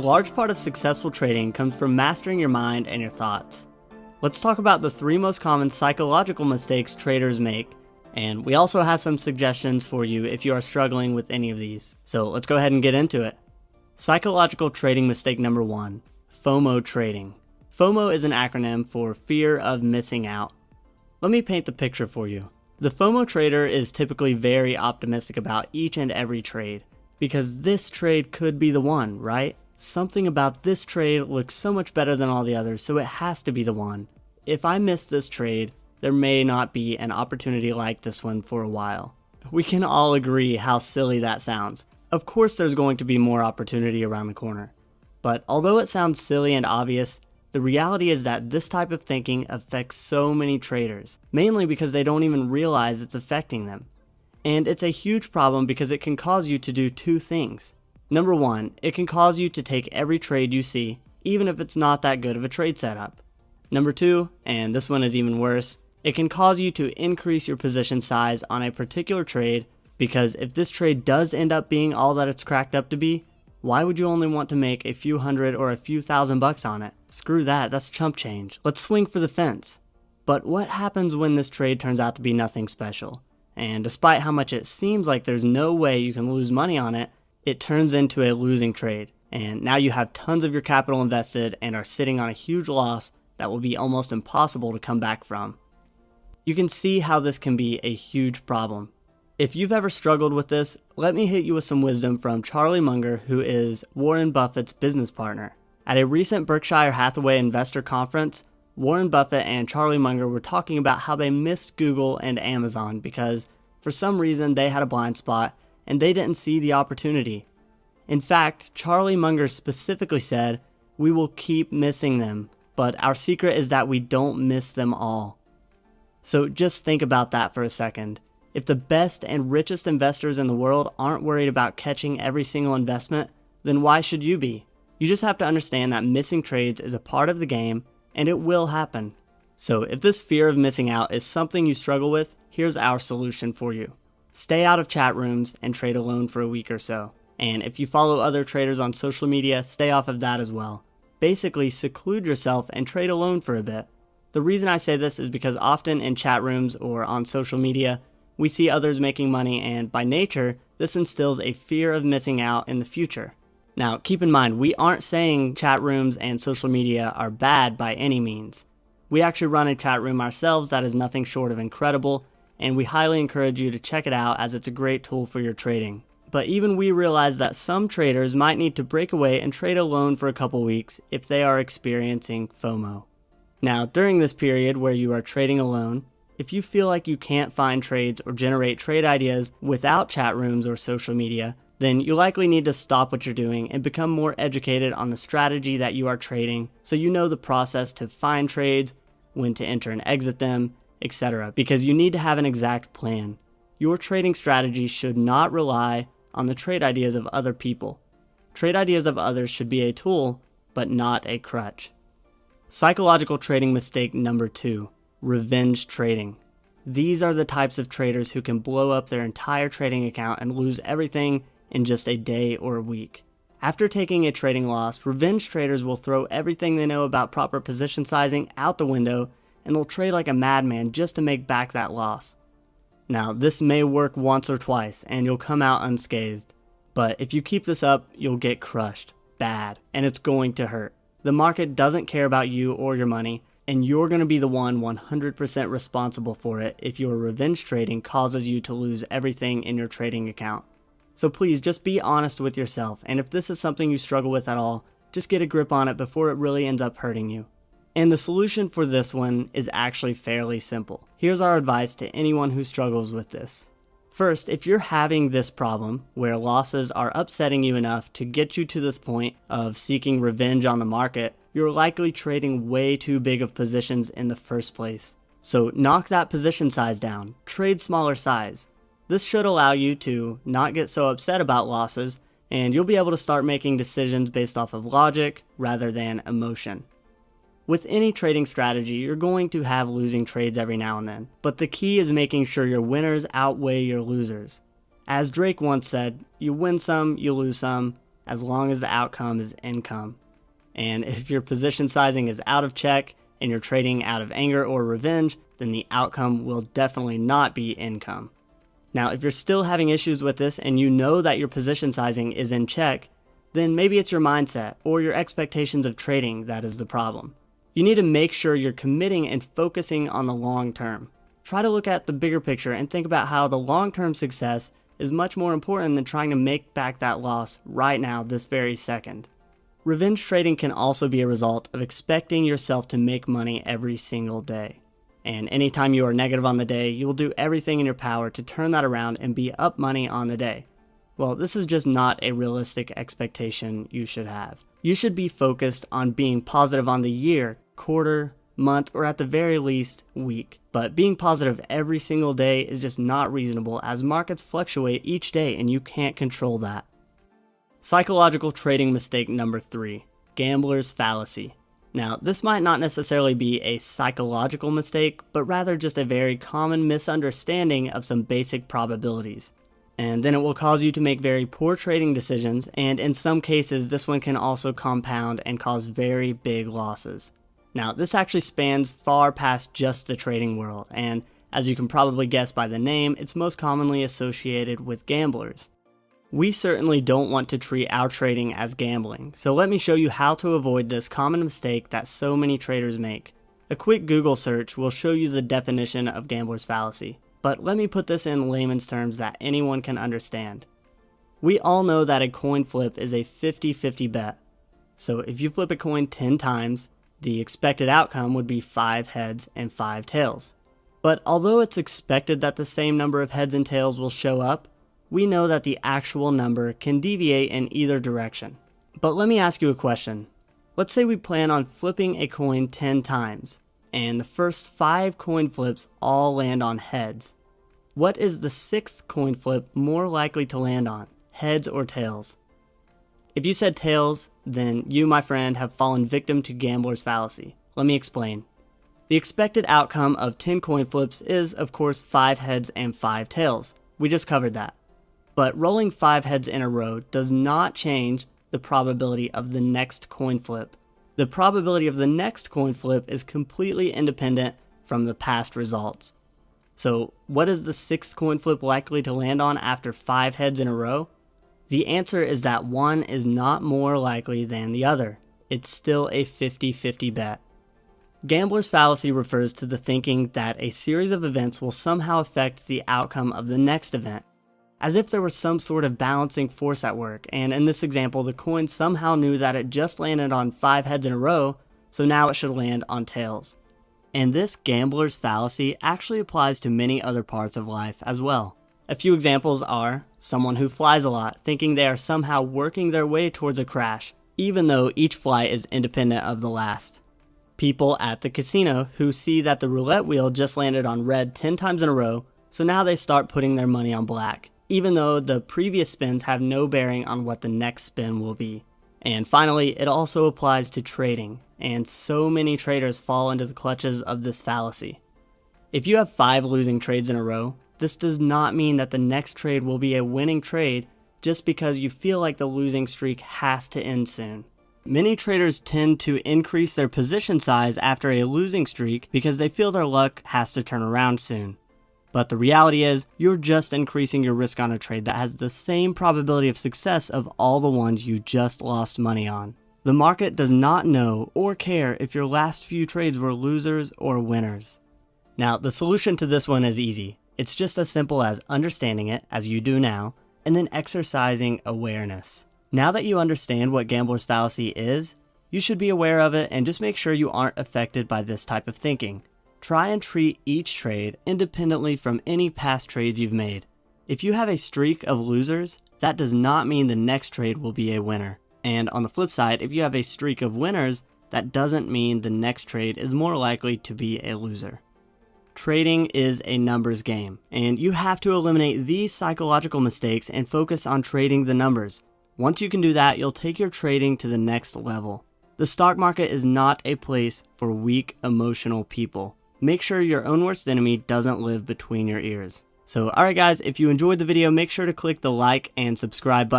A large part of successful trading comes from mastering your mind and your thoughts. Let's talk about the 3 most common psychological mistakes traders make, and we also have some suggestions for you if you are struggling with any of these. So let's go ahead and get into it. Psychological trading mistake number 1, FOMO trading. FOMO is an acronym for fear of missing out. Let me paint the picture for you. The FOMO trader is typically very optimistic about each and every trade, because this trade could be the one, right? Something about this trade looks so much better than all the others, so it has to be the one. If I miss this trade, there may not be an opportunity like this one for a while. We can all agree how silly that sounds. Of course there's going to be more opportunity around the corner. But although it sounds silly and obvious, the reality is that this type of thinking affects so many traders, mainly because they don't even realize it's affecting them. And it's a huge problem because it can cause you to do 2 things. Number 1, it can cause you to take every trade you see, even if it's not that good of a trade setup. Number 2, and this one is even worse, it can cause you to increase your position size on a particular trade, because if this trade does end up being all that it's cracked up to be, why would you only want to make a few hundred or a few $1,000s on it? Screw that, that's chump change. Let's swing for the fence. But what happens when this trade turns out to be nothing special? And despite how much it seems like there's no way you can lose money on it, it turns into a losing trade. And now you have tons of your capital invested and are sitting on a huge loss that will be almost impossible to come back from. You can see how this can be a huge problem. If you've ever struggled with this, let me hit you with some wisdom from Charlie Munger, who is Warren Buffett's business partner. At a recent Berkshire Hathaway investor conference, Warren Buffett and Charlie Munger were talking about how they missed Google and Amazon because for some reason they had a blind spot and they didn't see the opportunity. In fact, Charlie Munger specifically said, "We will keep missing them, but our secret is that we don't miss them all." So just think about that for a second. If the best and richest investors in the world aren't worried about catching every single investment, then why should you be? You just have to understand that missing trades is a part of the game, and it will happen. So if this fear of missing out is something you struggle with, here's our solution for you. Stay out of chat rooms and trade alone for a week or so. And if you follow other traders on social media, stay off of that as well. Basically, seclude yourself and trade alone for a bit. The reason I say this is because often in chat rooms or on social media, we see others making money, and by nature, this instills a fear of missing out in the future. Now, keep in mind, we aren't saying chat rooms and social media are bad by any means. We actually run a chat room ourselves that is nothing short of incredible, and we highly encourage you to check it out as it's a great tool for your trading. But even we realize that some traders might need to break away and trade alone for a couple weeks if they are experiencing FOMO. Now, during this period where you are trading alone, if you feel like you can't find trades or generate trade ideas without chat rooms or social media, then you likely need to stop what you're doing and become more educated on the strategy that you are trading so you know the process to find trades, when to enter and exit them, etc. Because you need to have an exact plan. Your trading strategy should not rely on the trade ideas of other people. Trade ideas of others should be a tool, but not a crutch. Psychological trading mistake number 2, revenge trading. These are the types of traders who can blow up their entire trading account and lose everything in just a day or a week. After taking a trading loss, revenge traders will throw everything they know about proper position sizing out the window, and they'll trade like a madman just to make back that loss. Now, this may work once or twice, and you'll come out unscathed. But if you keep this up, you'll get crushed. Bad. And it's going to hurt. The market doesn't care about you or your money, and you're going to be the one 100% responsible for it if your revenge trading causes you to lose everything in your trading account. So please just be honest with yourself, and if this is something you struggle with at all, just get a grip on it before it really ends up hurting you. And the solution for this one is actually fairly simple. Here's our advice to anyone who struggles with this. First, if you're having this problem where losses are upsetting you enough to get you to this point of seeking revenge on the market, you're likely trading way too big of positions in the first place. So knock that position size down, trade smaller size. This should allow you to not get so upset about losses, and you'll be able to start making decisions based off of logic rather than emotion. With any trading strategy, you're going to have losing trades every now and then, but the key is making sure your winners outweigh your losers. As Drake once said, you win some, you lose some. as long as the outcome is income. And if your position sizing is out of check and you're trading out of anger or revenge, then the outcome will definitely not be income. Now, if you're still having issues with this and you know that your position sizing is in check, then maybe it's your mindset or your expectations of trading that is the problem. You need to make sure you're committing and focusing on the long term. Try to look at the bigger picture and think about how the long-term success is much more important than trying to make back that loss right now, this very second. Revenge trading can also be a result of expecting yourself to make money every single day. And anytime you are negative on the day, you will do everything in your power to turn that around and be up money on the day. Well, this is just not a realistic expectation you should have. You should be focused on being positive on the year, quarter, month, or at the very least, week. But being positive every single day is just not reasonable as markets fluctuate each day and you can't control that. Psychological trading mistake number 3, gambler's fallacy. Now, this might not necessarily be a psychological mistake, but rather just a very common misunderstanding of some basic probabilities. And then it will cause you to make very poor trading decisions, and in some cases, this one can also compound and cause very big losses. Now, this actually spans far past just the trading world, and as you can probably guess by the name, it's most commonly associated with gamblers. We certainly don't want to treat our trading as gambling, so let me show you how to avoid this common mistake that so many traders make. A quick Google search will show you the definition of gambler's fallacy, but let me put this in layman's terms that anyone can understand. We all know that a coin flip is a 50-50 bet. So if you flip a coin 10 times, the expected outcome would be 5 heads and 5 tails. But although it's expected that the same number of heads and tails will show up, we know that the actual number can deviate in either direction. But let me ask you a question. Let's say we plan on flipping a coin 10 times, and the first 5 coin flips all land on heads. What is the 6th coin flip more likely to land on, heads or tails? If you said tails, then you, my friend, have fallen victim to gambler's fallacy. Let me explain. The expected outcome of 10 coin flips is, of course, 5 heads and 5 tails. We just covered that. But rolling 5 heads in a row does not change the probability of the next coin flip. The probability of the next coin flip is completely independent from the past results. So what is the 6th coin flip likely to land on after 5 heads in a row? The answer is that one is not more likely than the other. It's still a 50-50 bet. Gambler's fallacy refers to the thinking that a series of events will somehow affect the outcome of the next event, as if there was some sort of balancing force at work, and in this example, the coin somehow knew that it just landed on 5 heads in a row, so now it should land on tails. And this gambler's fallacy actually applies to many other parts of life as well. A few examples are someone who flies a lot, thinking they are somehow working their way towards a crash, even though each flight is independent of the last. People at the casino who see that the roulette wheel just landed on red 10 times in a row, so now they start putting their money on black, even though the previous spins have no bearing on what the next spin will be. And finally, it also applies to trading, and so many traders fall into the clutches of this fallacy. If you have 5 losing trades in a row, this does not mean that the next trade will be a winning trade just because you feel like the losing streak has to end soon. Many traders tend to increase their position size after a losing streak because they feel their luck has to turn around soon. But the reality is, you're just increasing your risk on a trade that has the same probability of success of all the ones you just lost money on. The market does not know or care if your last few trades were losers or winners. Now, the solution to this one is easy. It's just as simple as understanding it, as you do now, and then exercising awareness. Now that you understand what gambler's fallacy is, you should be aware of it and just make sure you aren't affected by this type of thinking. Try and treat each trade independently from any past trades you've made. If you have a streak of losers, that does not mean the next trade will be a winner. And on the flip side, if you have a streak of winners, that doesn't mean the next trade is more likely to be a loser. Trading is a numbers game, and you have to eliminate these psychological mistakes and focus on trading the numbers. Once you can do that, you'll take your trading to the next level. The stock market is not a place for weak, emotional people. Make sure your own worst enemy doesn't live between your ears. So, alright guys, if you enjoyed the video, make sure to click the like and subscribe button